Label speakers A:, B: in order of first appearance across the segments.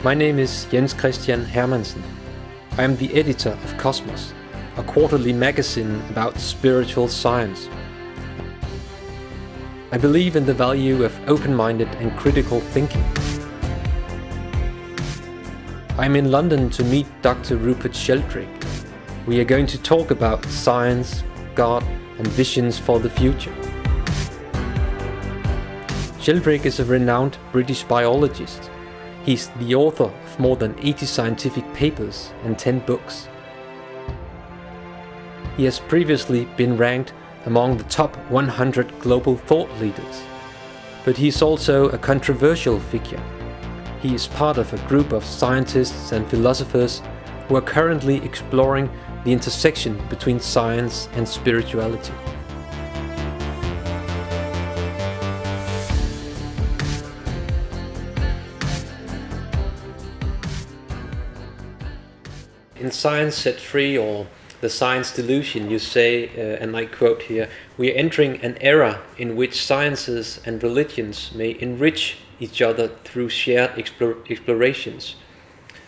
A: My name is Jens Christian Hermansen. I am the editor of Kosmos, a quarterly magazine about spiritual science. I believe in the value of open-minded and critical thinking. I'm in London to meet Dr. Rupert Sheldrake. We are going to talk about science, God, and visions for the future. Sheldrake is a renowned British biologist. He's the author of more than 80 scientific papers and 10 books. He has previously been ranked among the top 100 global thought leaders. But he's also a controversial figure. He is part of a group of scientists and philosophers who are currently exploring the intersection between science and spirituality. In Science Set Free, or the Science Delusion, you say, and I quote here, "We are entering an era in which sciences and religions may enrich each other through shared explorations."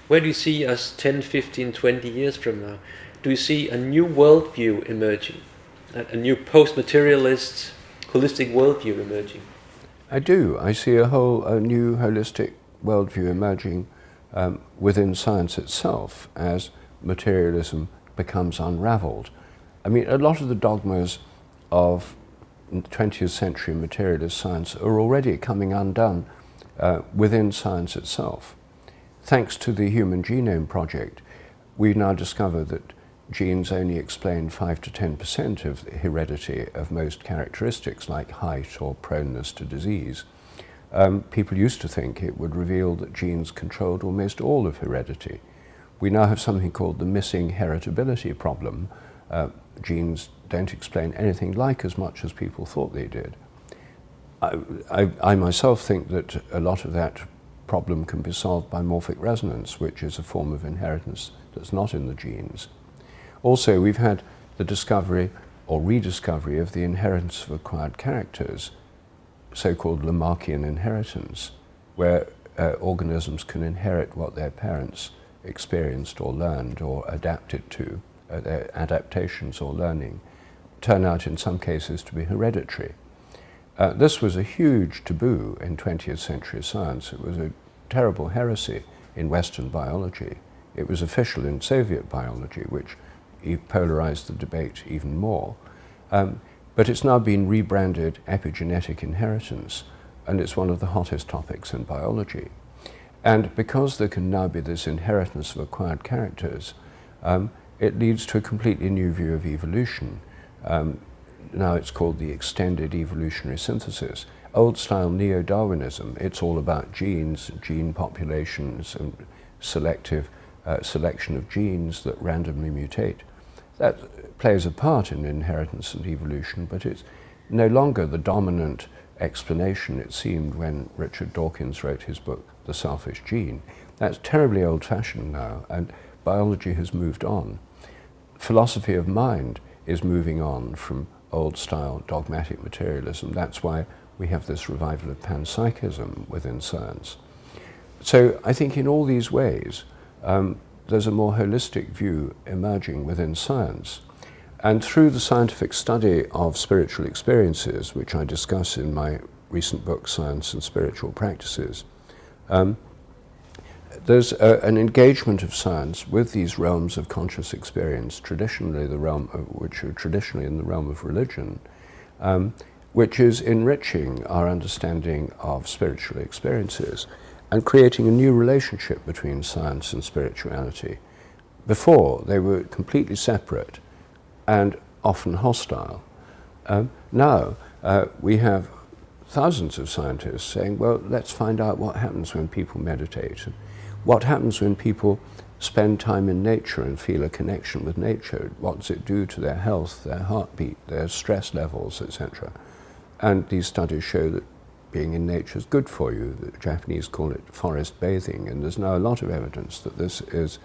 A: Where do you see us 10, 15, 20 years from now? Do you see a new worldview emerging? A new post-materialist, holistic worldview emerging?
B: I do. I see a new holistic worldview emerging within science itself as materialism becomes unraveled. I mean, a lot of the dogmas of 20th century materialist science are already coming undone within science itself. Thanks to the Human Genome Project, we now discover that genes only explain 5 to 10% of the heredity of most characteristics like height or proneness to disease. People used to think it would reveal that genes controlled almost all of heredity. We now have something called the missing heritability problem. Genes don't explain anything like as much as people thought they did. I myself think that a lot of that problem can be solved by morphic resonance, which is a form of inheritance that's not in the genes. Also, we've had the discovery or rediscovery of the inheritance of acquired characters, so-called Lamarckian inheritance, where organisms can inherit what their parents experienced or learned or adapted to, their adaptations or learning, turn out in some cases to be hereditary. This was a huge taboo in 20th century science. It was a terrible heresy in Western biology. It was official in Soviet biology, which polarized the debate even more. But it's now been rebranded epigenetic inheritance, and it's one of the hottest topics in biology. And because there can now be this inheritance of acquired characters, it leads to a completely new view of evolution. Now it's called the extended evolutionary synthesis. Old-style neo-Darwinism, it's all about genes, gene populations, and selective selection of genes that randomly mutate. That plays a part in inheritance and evolution, but it's no longer the dominant explanation it seemed when Richard Dawkins wrote his book, The Selfish Gene. That's terribly old-fashioned now, and biology has moved on. Philosophy of mind is moving on from old-style dogmatic materialism. That's why we have this revival of panpsychism within science. So I think in all these ways, there's a more holistic view emerging within science. And through the scientific study of spiritual experiences, which I discuss in my recent book, Science and Spiritual Practices, there's an engagement of science with these realms of conscious experience, traditionally which are traditionally in the realm of religion, which is enriching our understanding of spiritual experiences and creating a new relationship between science and spirituality. Before, they were completely separate and often hostile. Now, we have thousands of scientists saying, well, let's find out what happens when people meditate. What happens when people spend time in nature and feel a connection with nature? What does it do to their health, their heartbeat, their stress levels, etc.? And these studies show that being in nature is good for you. The Japanese call it forest bathing, and there's now a lot of evidence that this is,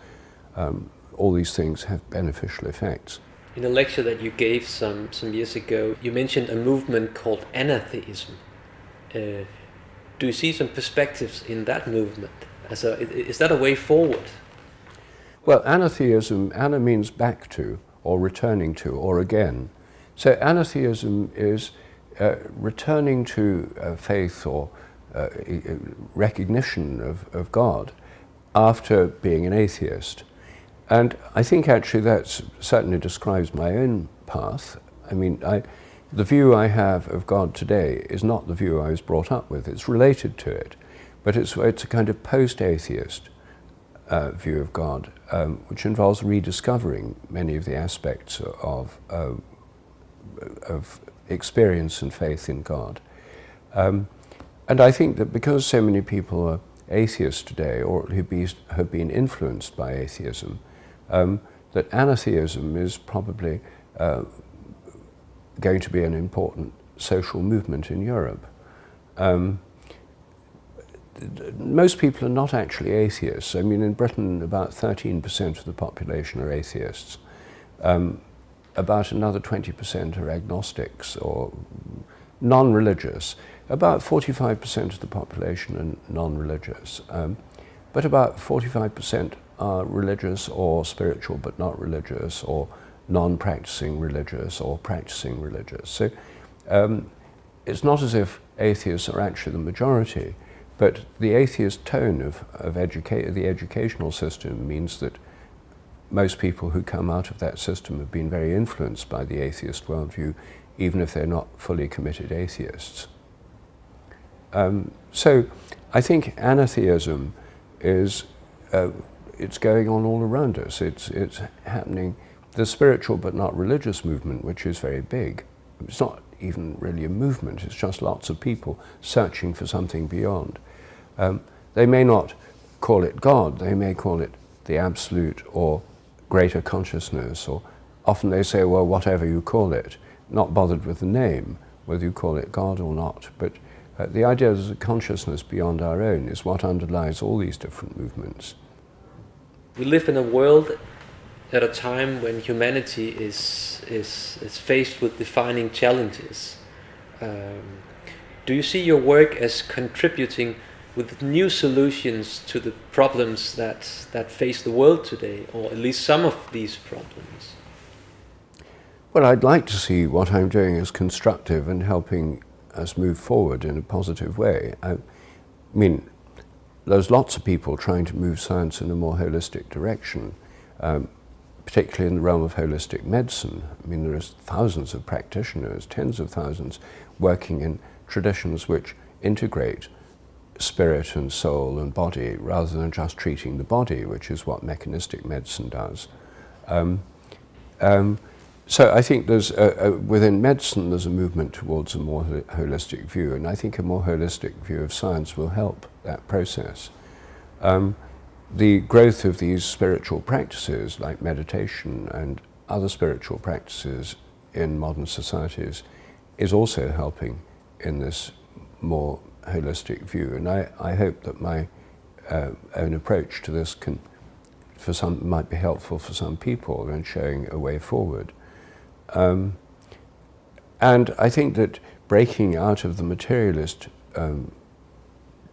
B: all these things have beneficial effects.
A: In a lecture that you gave some years ago, you mentioned a movement called Anatheism. Do you see some perspectives in that movement? Is that a way forward?
B: Well, anatheism, ana means back to, or returning to, or again. So anatheism is returning to faith or recognition of God after being an atheist. And I think actually that certainly describes my own path. I mean, the view I have of God today is not the view I was brought up with. It's related to it, but it's a kind of post-atheist view of God, which involves rediscovering many of the aspects of experience and faith in God. And I think that because so many people are atheists today, or have been influenced by atheism, that anatheism is probably going to be an important social movement in Europe. Most people are not actually atheists. I mean, in Britain, about 13% of the population are atheists. About another 20% are agnostics or non-religious. About 45% of the population are non-religious. But about 45% are religious or spiritual but not religious, or non-practicing religious or practicing religious. So it's not as if atheists are actually the majority, but the atheist tone of the educational system means that most people who come out of that system have been very influenced by the atheist worldview, even if they're not fully committed atheists. So I think anatheism is, it's going on all around us. It's happening. The spiritual but not religious movement, which is very big, it's not even really a movement, it's just lots of people searching for something beyond. They may not call it God, they may call it the absolute or greater consciousness, or often they say, well, whatever you call it, not bothered with the name, whether you call it God or not. But the idea that a consciousness beyond our own is what underlies all these different movements.
A: We live in a world at a time when humanity is faced with defining challenges. Do you see your work as contributing with new solutions to the problems that face the world today, or at least some of these problems?
B: Well, I'd like to see what I'm doing as constructive and helping us move forward in a positive way. I mean, there's lots of people trying to move science in a more holistic direction, particularly in the realm of holistic medicine. I mean, there are thousands of practitioners, tens of thousands, working in traditions which integrate spirit and soul and body rather than just treating the body, which is what mechanistic medicine does. So I think there's within medicine there's a movement towards a more holistic view, and I think a more holistic view of science will help that process. The growth of these spiritual practices like meditation and other spiritual practices in modern societies is also helping in this more holistic view, and I hope that my own approach to this might be helpful for some people in showing a way forward. And I think that breaking out of the materialist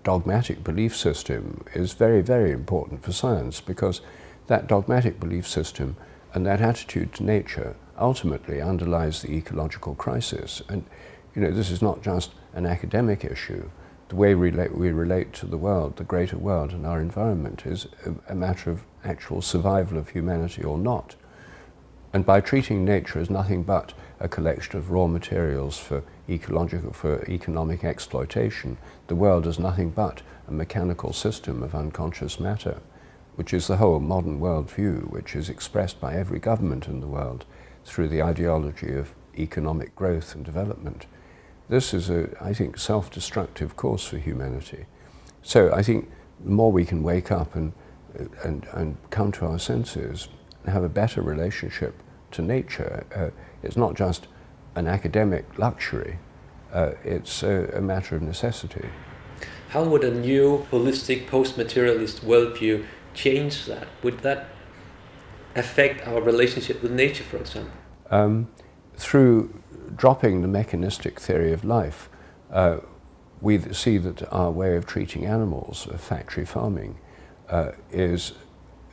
B: dogmatic belief system is very, very important for science, because that dogmatic belief system and that attitude to nature ultimately underlies the ecological crisis. And you know, this is not just an academic issue. The way we relate to the world, the greater world and our environment, is a matter of actual survival of humanity or not. And by treating nature as nothing but a collection of raw materials for economic exploitation, the world is nothing but a mechanical system of unconscious matter, which is the whole modern worldview, which is expressed by every government in the world through the ideology of economic growth and development. This is I think, self-destructive course for humanity. So I think the more we can wake up and come to our senses and have a better relationship to nature, it's not just an academic luxury, it's a matter of necessity.
A: How would a new holistic post-materialist worldview change that? Would that affect our relationship with nature, for example?
B: Through dropping the mechanistic theory of life, we see that our way of treating animals, of factory farming, is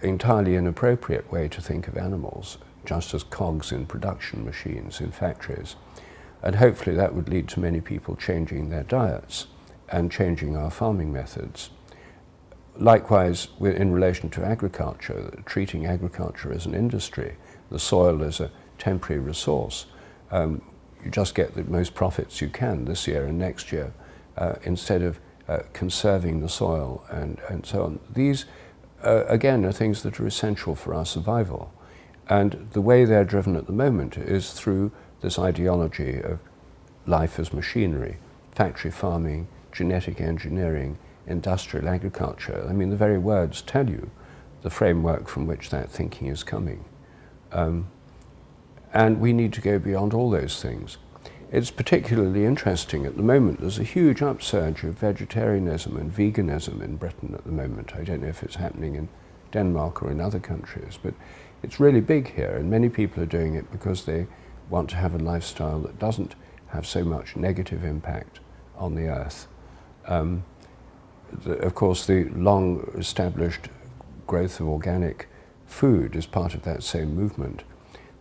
B: entirely inappropriate way to think of animals, just as cogs in production machines in factories. And hopefully that would lead to many people changing their diets and changing our farming methods. Likewise, in relation to agriculture, treating agriculture as an industry, the soil as a temporary resource, you just get the most profits you can this year and next year, instead of conserving the soil and so on. These, again, are things that are essential for our survival. And the way they're driven at the moment is through this ideology of life as machinery, factory farming, genetic engineering, industrial agriculture. I mean, the very words tell you the framework from which that thinking is coming. And we need to go beyond all those things. It's particularly interesting at the moment. There's a huge upsurge of vegetarianism and veganism in Britain at the moment. I don't know if it's happening in Denmark or in other countries, but it's really big here, and many people are doing it because they want to have a lifestyle that doesn't have so much negative impact on the earth. Of course, the long-established growth of organic food is part of that same movement.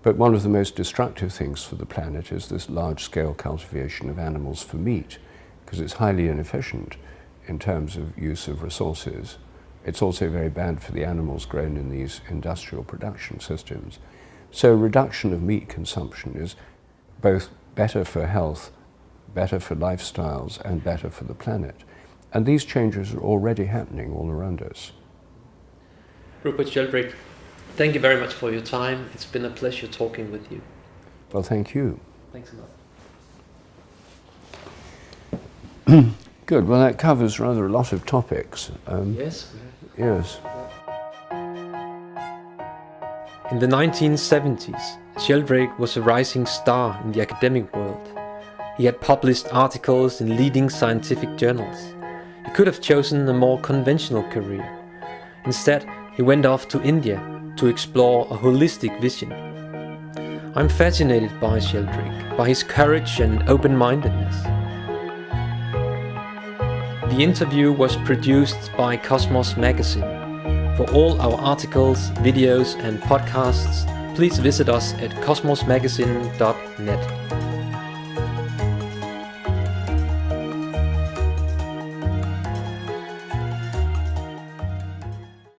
B: But one of the most destructive things for the planet is this large-scale cultivation of animals for meat, because it's highly inefficient in terms of use of resources. It's also very bad for the animals grown in these industrial production systems. So reduction of meat consumption is both better for health, better for lifestyles, and better for the planet. And these changes are already happening all around us.
A: Rupert Sheldrake, thank you very much for your time. It's been a pleasure talking with you.
B: Well, thank you.
A: Thanks a lot.
B: Good. Well, that covers rather a lot of topics.
A: Yes.
B: Yes.
A: In the 1970s, Sheldrake was a rising star in the academic world. He had published articles in leading scientific journals. He could have chosen a more conventional career. Instead, he went off to India to explore a holistic vision. I'm fascinated by Sheldrake, by his courage and open-mindedness. The interview was produced by Kosmos Magazine. For all our articles, videos and podcasts, please visit us at kosmosmagazine.net.